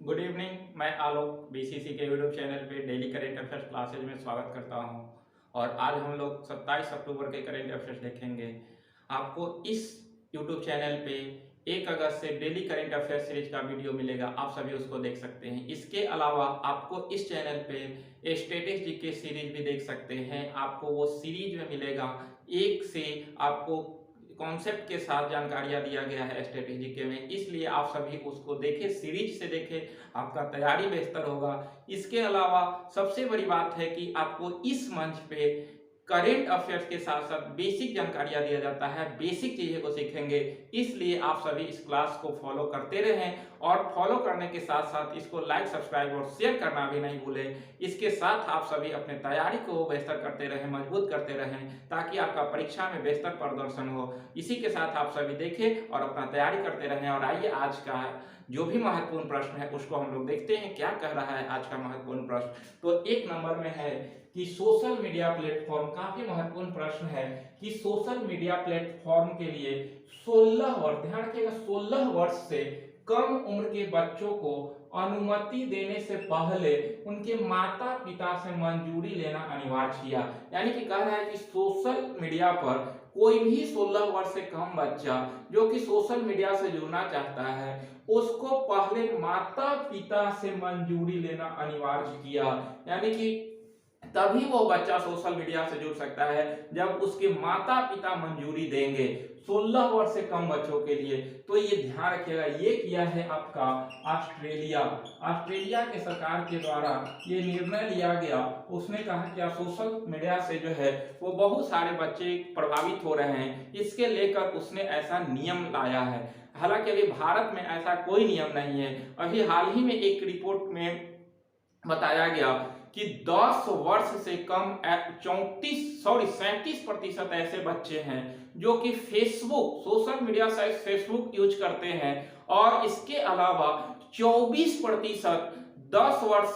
Good evening. मैं आलोक BCC के YouTube channel पे डेली करेंट अफेयर्स क्लासेज में स्वागत करता हूं। और आज हम लोग 27 अक्टूबर के करेंट अफेयर्स देखेंगे। आपको इस यूट्यूब चैनल पे 1 अगस्त से डेली करेंट अफेयर्स सीरीज का वीडियो मिलेगा, आप सभी उसको देख सकते हैं। इसके अलावा आपको इस चैनल पे स्टैटिस्टिक्स जीके सीरीज भी देख सकते हैं। आपको वो सीरीज में मिलेगा, एक से आपको कॉन्सेप्ट के साथ जानकारियां दिया गया है स्ट्रेटेजी के में, इसलिए आप सभी उसको देखें, सीरीज से देखें, आपका तैयारी बेहतर होगा। इसके अलावा सबसे बड़ी बात है कि आपको इस मंच पे करेंट अफेयर्स के साथ साथ बेसिक जानकारियां दिया जाता है, बेसिक चीजें को सीखेंगे। इसलिए आप सभी इस क्लास को फॉलो करते रहें और फॉलो करने के साथ साथ इसको लाइक, सब्सक्राइब और शेयर करना भी नहीं भूलें। इसके साथ आप सभी अपने तैयारी को बेहतर करते रहें, मजबूत करते रहें, ताकि आपका परीक्षा में बेहतर प्रदर्शन हो। इसी के साथ आप सभी देखें और अपना तैयारी करते रहें। और आइए आज का जो भी महत्वपूर्ण प्रश्न है उसको हम लोग देखते हैं, क्या कह रहा है आज का महत्वपूर्ण प्रश्न। तो 1 नंबर में है कि सोशल मीडिया प्लेटफॉर्म, काफी महत्वपूर्ण प्रश्न है कि सोशल मीडिया प्लेटफॉर्म के लिए 16 वर्ष, ध्यान रखिएगा, 16 वर्ष से कम उम्र के बच्चों को अनुमति देने से पहले उनके माता पिता से मंजूरी लेना अनिवार्य किया। यानी कि कह रहा है कि सोशल मीडिया पर कोई भी 16 वर्ष से कम बच्चा जो कि सोशल मीडिया से जुड़ना चाहता है, उसको पहले माता पिता से मंजूरी लेना अनिवार्य किया। यानी कि तभी वो बच्चा सोशल मीडिया से जुड़ सकता है जब उसके माता पिता मंजूरी देंगे, 16 वर्ष से कम बच्चों के लिए। तो ये ध्यान रखिएगा, ये किया है आपका ऑस्ट्रेलिया। ऑस्ट्रेलिया के सरकार के द्वारा ये निर्णय लिया गया। उसने कहा कि सोशल मीडिया से जो है वो बहुत सारे बच्चे प्रभावित हो रहे हैं, इसके लेकर उसने ऐसा नियम लाया है। हालांकि अभी भारत में ऐसा कोई नियम नहीं है। अभी हाल ही में एक रिपोर्ट में बताया गया कि 10 वर्ष से कम 37% ऐसे बच्चे हैं जो कि Facebook, social media site Facebook use करते हैं। और इसके अलावा 24% 10 वर्ष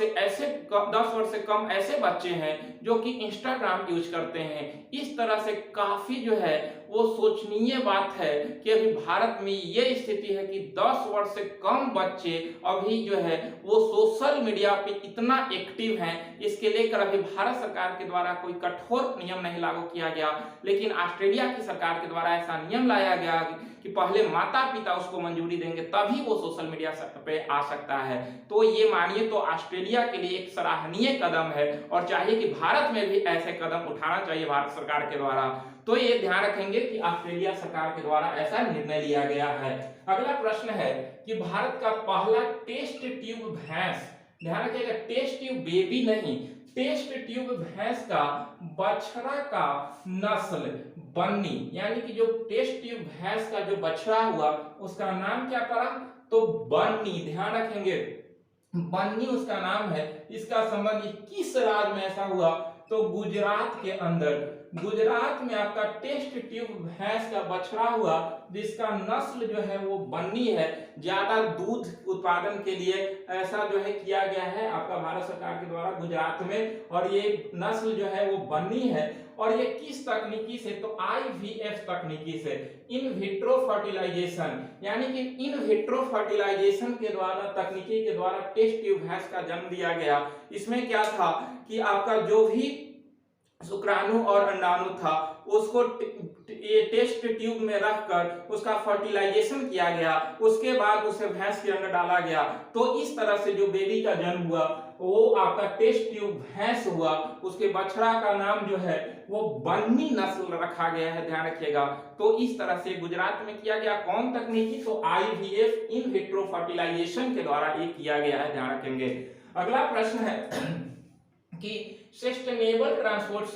से कम ऐसे बच्चे हैं जो कि इंस्टाग्राम यूज करते हैं। इस तरह से काफी जो है वो सोचनीय बात है कि अभी भारत में ये स्थिति है कि 10 वर्ष से कम बच्चे अभी जो है वो सोशल मीडिया पे इतना एक्टिव हैं। इसके लेकर अभी भारत सरकार के द्वारा कोई कठोर नियम नहीं लागू किया गया, लेकिन ऑस्ट्रेलिया की सरकार के द्वारा ऐसा नियम लाया गया कि पहले माता पिता उसको मंजूरी देंगे तभी वो सोशल मीडिया पे आ सकता है। तो ये मानिए तो ऑस्ट्रेलिया के लिए एक सराहनीय कदम है और चाहिए कि भारत में भी ऐसे कदम उठाना चाहिए भारत सरकार के द्वारा। तो ये ध्यान रखेंगे कि ऑस्ट्रेलिया सरकार के द्वारा ऐसा निर्णय लिया गया है। अगला प्रश्न है कि भारत का पहला टेस्ट ट्यूब भैंस, ध्यान रखिएगा, टेस्ट ट्यूब बेबी नहीं, टेस्ट ट्यूब भैंस का बछड़ा का नस्ल बन्नी, यानी कि जो टेस्ट ट्यूब भैंस का जो बछड़ा हुआ उसका नाम क्या पड़ा, तो बन्नी। ध्यान रखेंगे, बन्नी उसका नाम है। इसका संबंध किस राज्य में ऐसा हुआ, तो गुजरात के अंदर, गुजरात में आपका टेस्ट ट्यूब भैंस का बछड़ा हुआ जिसका नस्ल जो है वो बन्नी है। ज्यादा दूध उत्पादन के लिए ऐसा जो है किया गया है आपका भारत सरकार के द्वारा गुजरात में, और ये नस्ल जो है वो बन्नी है। और ये किस तकनीकी से, तो आईवीएफ तकनीकी से, इन विट्रो फर्टिलाइजेशन, यानी कि इन विट्रो फर्टिलाइजेशन के द्वारा, तकनीकी के द्वारा टेस्ट ट्यूब भैंस का जन्म दिया गया। इसमें क्या था कि आपका जो भी शुक्राणु और अंडाणु था उसको ये टेस्ट ट्यूब में रखकर उसका फर्टिलाइजेशन किया गया, उसके बाद उसे भैंस के अंदर डाला गया। तो इस तरह से जो बेबी का जन्म हुआ वो आपका टेस्ट ट्यूब भैंस हुआ। उसके बछड़ा का नाम जो है वो बन्नी नस्ल रखा गया है, ध्यान रखिएगा। तो इस तरह से गुजरात में किया गया, कौन तकनीकी, तो आईवीएफ, इन विट्रो फर्टिलाइजेशन के द्वारा ये किया गया है, ध्यान रखेंगे। अगला प्रश्न है कि सस्टेनेबल ट्रांसपोर्ट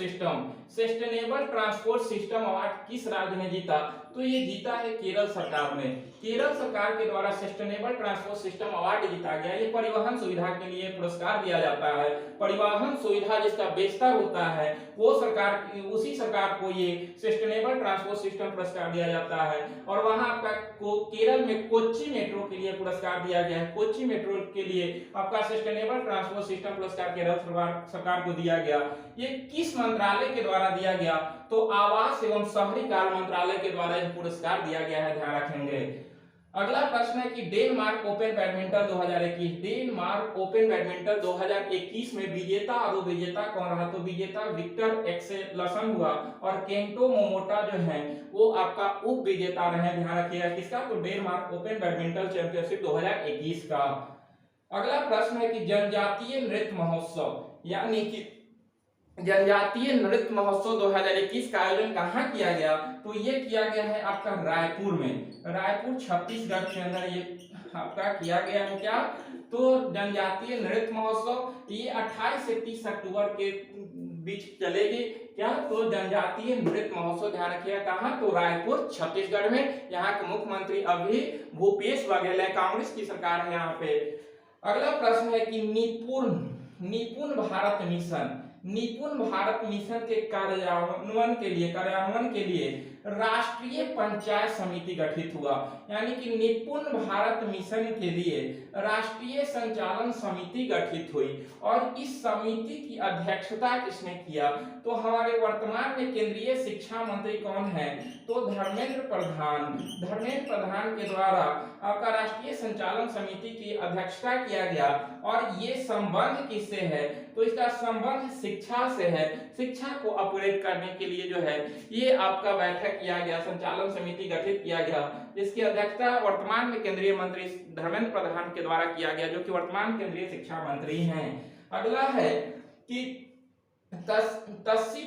सिस्टम अवार्ड किस राज्य ने जीता, तो ये जीता है केरल सरकार ने। केरल सरकार के द्वारा सस्टेनेबल ट्रांसपोर्ट सिस्टम अवार्ड जीता गया। ये परिवहन सुविधा के लिए पुरस्कार दिया जाता है। परिवहन सुविधा जिसका बेहतर होता है वो सरकार, उसी सरकार को ये सस्टेनेबल ट्रांसपोर्ट सिस्टम पुरस्कार दिया जाता है। और वहां आपका केरल में कोच्चि मेट्रो के लिए पुरस्कार दिया गया है। कोच्चि मेट्रो के लिए आपका सस्टेनेबल ट्रांसपोर्ट सिस्टम पुरस्कार केरल सरकार को दिया गया। ये किस मंत्रालय के द्वारा दिया गया, तो आवास एवं शहरी कार्य मंत्रालय के द्वारा यह पुरस्कार दिया गया है, ध्यान रखेंगे। अगला प्रश्न है कि Denmark open badminton 2021, Denmark open badminton 2021 में विजेता और उपविजेता कौन रहा? तो विजेता विक्टर एक्सेलसन हुआ और केंटो मोमोटा जो है वो आपका उप विजेता रहे। ध्यान रखिएगा किसका? तो डेनमार्क ओपन बैडमिंटन चैंपियनशिप 2021 का। अगला प्रश्न है कि जनजातीय नृत्य महोत्सव यानी कि जनजातीय नृत्य महोत्सव 2021 का आयोजन कहाँ किया गया? तो ये किया गया है आपका रायपुर में, रायपुर छत्तीसगढ़ के अंदर ये आपका किया गया है। क्या? तो जनजातीय नृत्य महोत्सव ये 28 से 30 अक्टूबर के बीच चलेगी। क्या? तो जनजातीय नृत्य महोत्सव ध्यान रखिएगा कहाँ? तो रायपुर छत्तीसगढ़ में। यहाँ के मुख्यमंत्री अभी भूपेश बघेल, कांग्रेस की सरकार है यहाँ पे। अगला प्रश्न है कि निपुण भारत मिशन, निपुण भारत मिशन के कार्यान्वयन के लिए राष्ट्रीय पंचायत समिति गठित हुआ। यानी कि निपुण भारत मिशन के लिए राष्ट्रीय संचालन समिति गठित हुई और इस समिति की अध्यक्षता किसने किया? तो हमारे वर्तमान में केंद्रीय शिक्षा मंत्री कौन है? तो धर्मेंद्र प्रधान। धर्मेंद्र प्रधान के द्वारा आपका राष्ट्रीय संचालन समिति की अध्यक्षता किया गया और ये संबंध किससे है? तो इसका संबंध शिक्षा से है। शिक्षा को अपग्रेड करने के लिए जो है ये आपका बैठक किया गया, संचालन समिति गठित किया गया, जिसकी अध्यक्षता वर्तमान में केंद्रीय मंत्री धर्मेंद्र प्रधान के द्वारा किया गया, जो कि वर्तमान केंद्रीय शिक्षा मंत्री हैं। अगला है कि तस्सी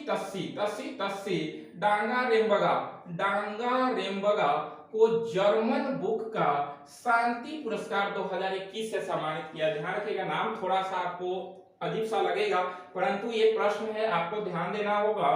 डांगा रेम्बगा को जर्मन बुक का शांति पुरस्कार 2021 से सम्मानित किया। ध्यान रखिएगा, नाम थोड़ा सा आपको अजीब सा लगेगा, परंतु ये प्रश्न है, आपको ध्यान देना होगा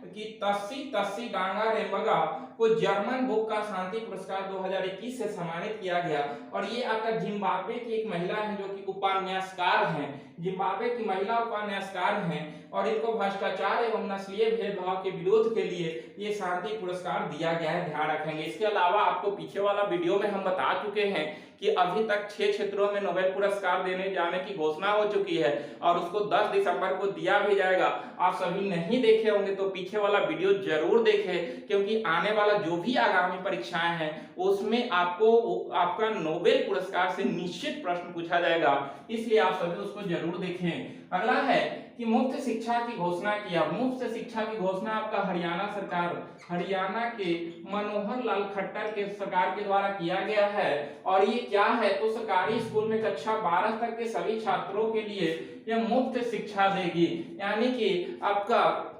कि तस्सी डांगा रेम्बगा को जर्मन बुक का शांति पुरस्कार 2021 से सम्मानित किया गया। और ये आपका जिम्बाब्वे की एक महिला है जो कि उपन्यासकार हैं, जिम्बाब्वे की महिला उपन्यासकार हैं और इनको भ्रष्टाचार एवं नस्लीय भेदभाव के विरोध के लिए ये शांति पुरस्कार दिया गया है। ध्यान रखेंगे। इसके अलावा आपको पीछे वाला वीडियो में हम बता चुके हैं कि अभी तक 6 क्षेत्रों में नोबेल पुरस्कार देने जाने की घोषणा हो चुकी है और उसको 10 दिसंबर को दिया भी जाएगा। आप सभी नहीं देखे होंगे तो पीछे वाला वीडियो जरूर देखें, क्योंकि आने वाला जो भी आगामी परीक्षाएं हैं उसमें आपको आपका नोबेल पुरस्कार से निश्चित प्रश्न पूछा जाएगा, इसलिए आप सभी उसको जरूर देखें। अगला है कि मुफ्त शिक्षा की घोषणा किया। मुफ्त शिक्षा की घोषणा आपका हरियाणा सरकार, हरियाणा के मनोहर लाल खट्टर के सरकार के द्वारा किया गया है। और ये क्या है? तो सरकारी स्कूल में कक्षा 12 तक के सभी छात्रों के लिए यह मुफ्त शिक्षा देगी। यानी कि आपका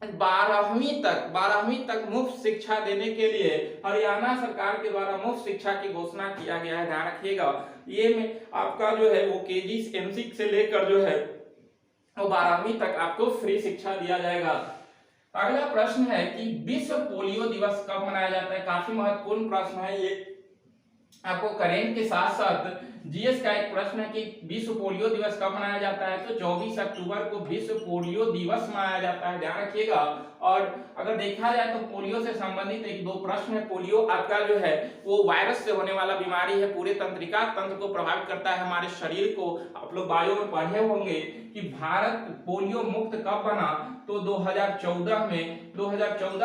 12वीं तक मुफ्त शिक्षा देने के लिए हरियाणा सरकार के द्वारा मुफ्त शिक्षा की घोषणा किया गया है। ध्यान रखिएगा, ये में आपका जो है वो केजी एम6 से लेकर जो है वो 12वीं तक आपको फ्री शिक्षा दिया जाएगा। अगला प्रश्न है कि विश्व पोलियो दिवस कब मनाया जाता है? काफी महत्वपूर्ण प्रश्न है ये, आपको करेंट के साथ साथ जीएस का एक प्रश्न है कि विश्व पोलियो दिवस कब मनाया जाता है? तो 24 अक्टूबर को विश्व पोलियो दिवस मनाया जाता है। ध्यान रखिएगा। और अगर देखा जाए तो पोलियो से संबंधित एक दो प्रश्न है। पोलियो आपका जो है वो वायरस से होने वाला बीमारी है, पूरे तंत्रिका तंत्र को प्रभावित करता है, हमारे शरीर को। आप लोग बायो में पढ़े होंगे कि भारत पोलियो मुक्त कब बना? तो 2014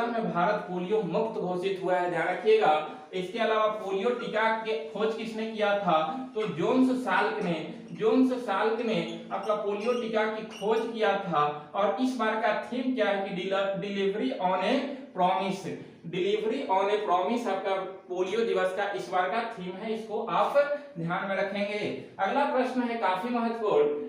में भारत पोलियो मुक्त घोषित हुआ है। ध्यान रखिएगा। इसके अलावा पोलियो टीका की खोज किसने किया था? तो जोन्स साल्क ने आपका पोलियो टीका की खोज किया था। और इस बार का थीम क्या है कि delivery on A promise. Delivery on A promise आपका पोलियो दिवस का इस बार का थीम है, इसको आप ध्यान में रखेंगे। अगला प्रश्न है काफी महत्वपूर्ण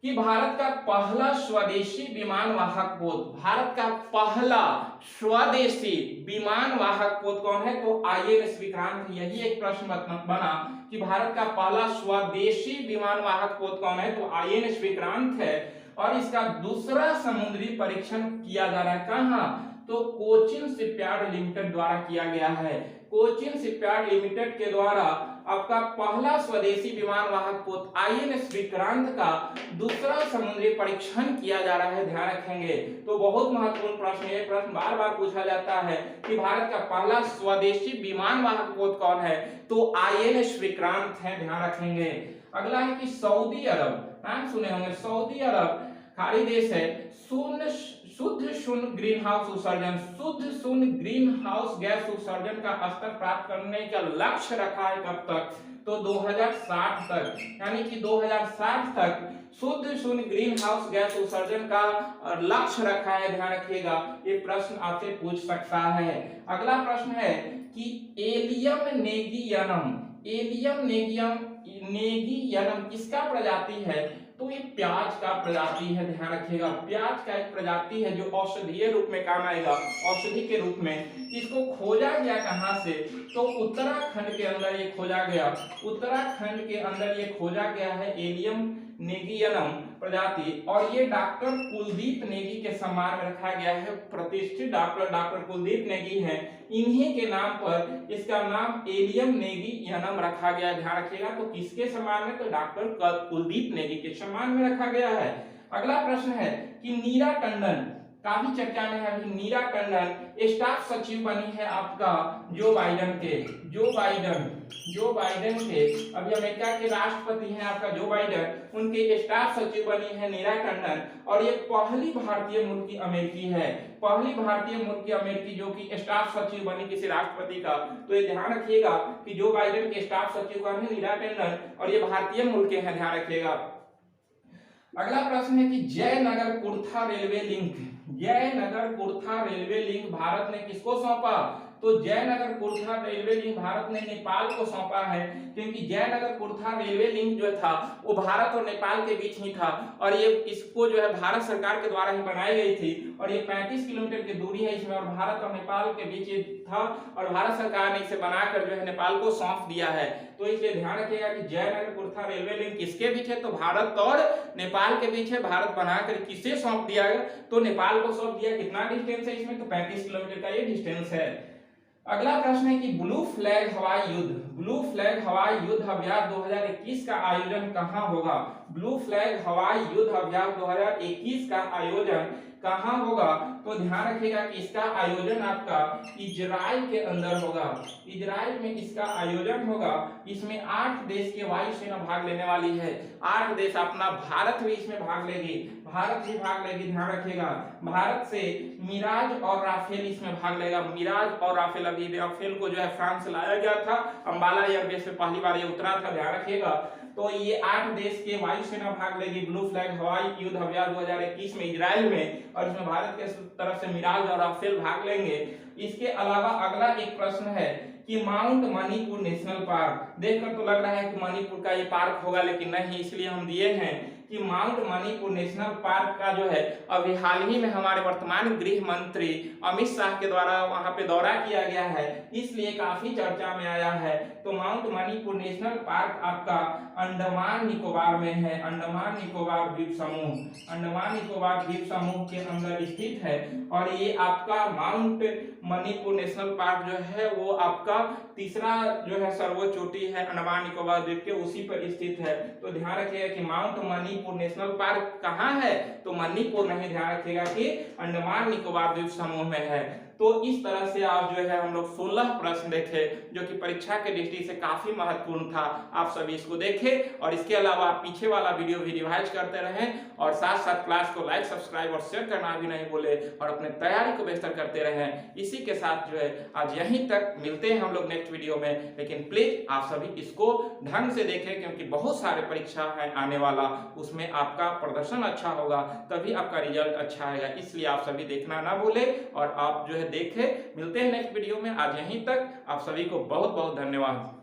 कि भारत का पहला स्वदेशी विमान वाहक पोत, भारत का पहला स्वदेशी विमान वाहक पोत कौन है? तो आईएनएस विक्रांत। यही एक प्रश्न बना कि भारत का पहला स्वदेशी विमान वाहक पोत कौन है? तो आईएनएस विक्रांत है। और इसका दूसरा समुद्री परीक्षण किया जा रहा है कहाँ? तो कोचिन शिपयार्ड लिमिटेड द्वारा किया गया है। कोचिन शिपयार्ड लिमिटेड के द्वारा आपका पहला स्वदेशी विमान वाहक पोत आईएनएस विक्रांत का दूसरा समुद्री परीक्षण किया जा रहा है। ध्यान रखेंगे। तो बहुत महत्वपूर्ण प्रश्न, ये प्रश्न बार बार पूछा जाता है कि भारत का पहला स्वदेशी विमान वाहक पोत कौन है? तो आईएनएस विक्रांत है। ध्यान रखेंगे। अगला है कि सऊदी अरब, नाम सुने होंगे, सऊदी अरब खाड़ी देश है, शुद्ध शून्य ग्रीन हाउस उत्सर्जन, शुद्ध शून्य ग्रीन हाउस गैस उत्सर्जन का स्तर प्राप्त करने का लक्ष्य रखा है कब तक, तो 2060 तक, यानी कि 2060 तक शुद्ध शून्य ग्रीन हाउस गैस उत्सर्जन का लक्ष्य रखा है, ध्यान रखिएगा, ये प्रश्न आपसे पूछ सकता है। अगला प्रश्न है कि एलियम नेगियनम, एलियम नेगियनम किसका प्रजाति है, तो ये प्याज का प्रजाति है, ध्यान रखिएगा, प्याज का एक प्रजाति है जो औषधीय रूप में काम आएगा, औषधि के रूप में। इसको खोजा गया कहां से, तो उत्तराखंड के अंदर ये खोजा गया, उत्तराखंड के अंदर ये खोजा गया है एलियम नेगियनम प्रजाति, और ये डॉक्टर कुलदीप नेगी के सम्मान में रखा गया है, प्रतिष्ठित डॉक्टर कुलदीप नेगी हैं, इन्हीं के नाम पर इसका नाम एलियम नेगियनम रखा गया है, ध्यान रखिएगा। तो किसके सम्मान में, तो डॉक्टर कुलदीप नेगी के सम्मान में रखा गया है। अगला प्रश्न है कि नीरा टंडन, काफी चर्चा में है अभी, नीरा टंडन स्टाफ सचिव बनी है आपका जो बाइडेन के, जो बाइडेन के अभी अमेरिका के राष्ट्रपति हैं आपका जो बाइडेन, उनके स्टाफ सचिव बनी है नीरा टंडन, और ये पहली भारतीय मूल की अमेरिकी है, पहली भारतीय मूल की अमेरिकी जो कि स्टाफ सचिव बनी किसी राष्ट्रपति का। तो ये ध्यान रखिएगा कि जो बाइडेन के स्टाफ सचिव कौन है, नीरा टंडन, और ये भारतीय मूल के हैं, ध्यान रखिएगा। अगला प्रश्न है कि Jaynagar Kurtha railway link, Jaynagar Kurtha railway link Bharat ने किसको सौंपा, तो जयनगर कुर्था रेलवे लिंक भारत ने नेपाल को सौंपा है, क्योंकि जयनगर कुर्था रेलवे लिंक जो था वो भारत और नेपाल के बीच ही था, और ये इसको जो है भारत सरकार के द्वारा ही बनाई गई थी, और ये 35 किलोमीटर की दूरी है इसमें, और भारत और नेपाल के बीच था, और भारत सरकार ने इसे बनाकर जो है नेपाल को सौंप दिया है। तो इसलिए ध्यान रखिएगा कि जयनगर कुर्था रेलवे लिंक किसके बीच है, तो भारत और नेपाल के बीच है, भारत बनाकर किसे सौंप दिया गया, तो नेपाल को सौंप दिया। कितना डिस्टेंस है इसमें, तो 35 किलोमीटर का ये डिस्टेंस है। अगला प्रश्न है कि ब्लू फ्लैग हवाई युद्ध, ब्लू फ्लैग हवाई युद्ध अभ्यास 2021 का आयोजन कहां होगा, ब्लू फ्लैग हवाई युद्ध अभ्यास 2021 का आयोजन कहां होगा, तो ध्यान रखिएगा कि इसका आयोजन आपका इजराइल के अंदर होगा, इजराइल में इसका आयोजन होगा। इसमें 8 देश के वायुसेना भाग लेने वाली है, 8 देश, अपना भारत भी इसमें भाग लेगी, भारत भी भाग लेगी, ध्यान रखिएगा। भारत से मिराज और राफेल इसमें भाग लेगा, मिराज और राफेल, अभी राफेल को जो है फ्रांस से लाया गया था, अंबाला एयरबेस पे पहली बार ये उतरा था, ध्यान रखिएगा। तो ये 8 देश के वायुसेना भाग लेगी ब्लू फ्लैग हवाई युद्ध अभ्यास 2021 में इजराइल में, और इसमें भारत के तरफ से मिराज और राफेल भाग लेंगे। इसके अलावा अगला एक प्रश्न है कि माउंट मणिपुर नेशनल पार्क, देखकर तो लग रहा है कि मणिपुर का ये पार्क होगा, लेकिन नहीं, इसलिए हम दिए हैं कि माउंट मणिपुर नेशनल पार्क का जो है अभी हाल ही में हमारे वर्तमान गृह मंत्री अमित शाह के द्वारा वहां पे दौरा किया गया है, इसलिए काफी चर्चा में आया है। तो माउंट मणिपुर नेशनल पार्क आपका अंडमान निकोबार में है, अंडमान निकोबार द्वीप समूह, अंडमान निकोबार द्वीप समूह के अंदर स्थित है, और ये आपका माउंट मणिपुर नेशनल पार्क जो है वो आपका तीसरा जो है सर्वोच्च चोटी है अंडमान निकोबार द्वीप के, उसी पर स्थित है। तो ध्यान रखिएगा कि माउंट मणिपुर नेशनल पार्क कहाँ है, तो मणिपुर नहीं, ध्यान रखिएगा कि अंडमान निकोबार द्वीप समूह में है। तो इस तरह से आप जो है हम लोग 16 प्रश्न देखे जो कि परीक्षा के दृष्टि से काफी महत्वपूर्ण था, आप सभी इसको देखें, और इसके अलावा आप पीछे वाला वीडियो भी रिवाइज करते रहें, और साथ साथ क्लास को लाइक सब्सक्राइब और शेयर करना भी नहीं भूले, और अपने तैयारी को बेहतर करते रहें। इसी के साथ जो है आज यहीं तक, मिलते हैं हम लोग नेक्स्ट वीडियो में, लेकिन प्लीज आप सभी इसको ढंग से देखें, क्योंकि बहुत सारे परीक्षा है आने वाला, उसमें आपका प्रदर्शन अच्छा होगा तभी आपका रिजल्ट अच्छा आएगा, इसलिए आप सभी देखना ना भूले, और आप जो है देखें। मिलते हैं नेक्स्ट वीडियो में, आज यहीं तक, आप सभी को बहुत बहुत धन्यवाद।